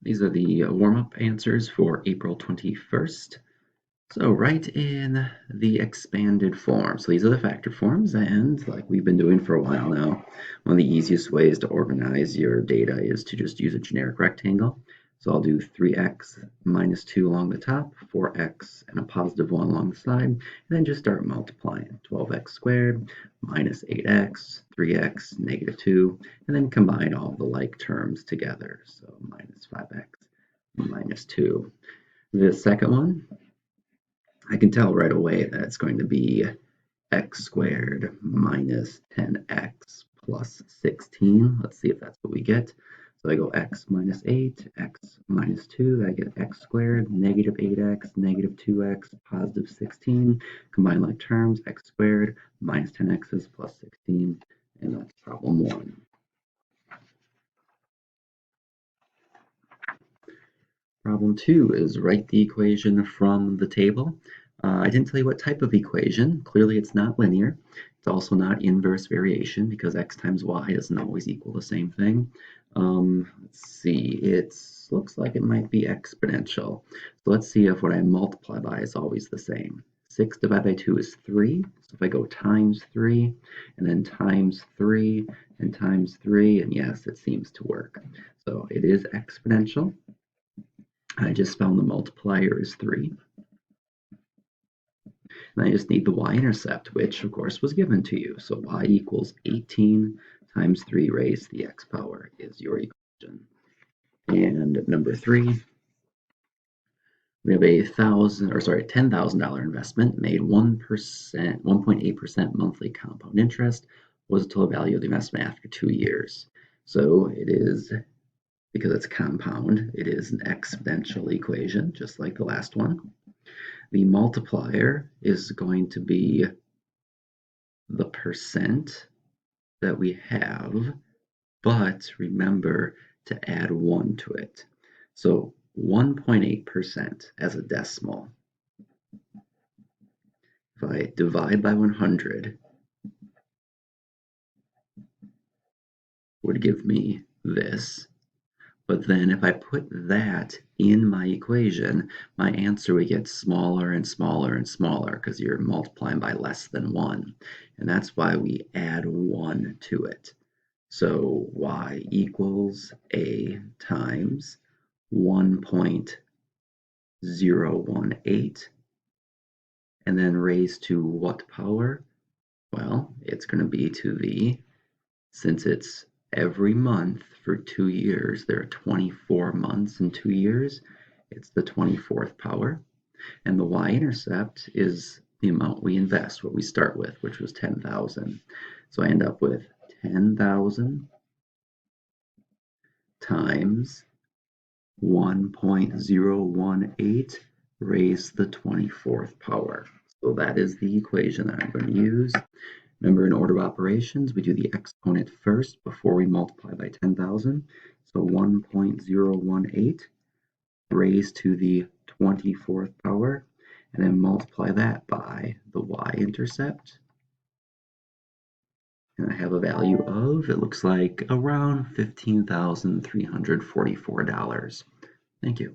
These are the warm-up answers for April 21st. So write in the expanded form. So these are the factor forms, and like we've been doing for a while now, one of the easiest ways to organize your data is to just use a generic rectangle. So I'll do 3x minus 2 along the top, 4x and a positive 1 along the side, and then just start multiplying. 12x squared minus 8x, 3x, negative 2, and then combine all the like terms together. So minus 5x minus 2. The second one, I can tell right away that it's going to be x squared minus 10x plus 16. Let's see if that's what we get. So I go x minus 8, x minus 2, I get x squared, negative 8x, negative 2x, positive 16. Combine like terms, x squared minus 10x's plus 16, and that's problem 1. Problem 2 is write the equation from the table. I didn't tell you what type of equation. Clearly it's not linear. It's also not inverse variation because x times y doesn't always equal the same thing. Let's see, it looks like it might be exponential. So let's see if what I multiply by is always the same. 6 divided by 2 is 3. So if I go times 3, and then times 3, and times 3, and yes, it seems to work. So it is exponential. I just found the multiplier is 3. And I just need the y-intercept, which of course was given to you. So y equals 18 times 3 raised to the x power is your equation. And number 3, we have a $10,000 investment made 1.8% monthly compound interest. What was the total value of the investment after 2 years? So it is, because it's compound, it is an exponential equation, just like the last one. The multiplier is going to be the percent that we have, but remember to add 1 to it. So 1.8% as a decimal. If I divide by 100, would give me this. But then if I put that in my equation, my answer would get smaller and smaller and smaller because you're multiplying by less than 1. And that's why we add 1 to it. So y equals a times 1.018. And then raised to what power? Well, it's going to be to the, since it's every month for 2 years, there are 24 months in 2 years, it's the 24th power. And the y-intercept is the amount we invest, what we start with, which was 10,000. So I end up with 10,000 times 1.018 raised to the 24th power. So that is the equation that I'm going to use. Remember, in order of operations, we do the exponent first before we multiply by 10,000. So 1.018 raised to the 24th power, and then multiply that by the y-intercept. And I have a value of, it looks like, around $15,344. Thank you.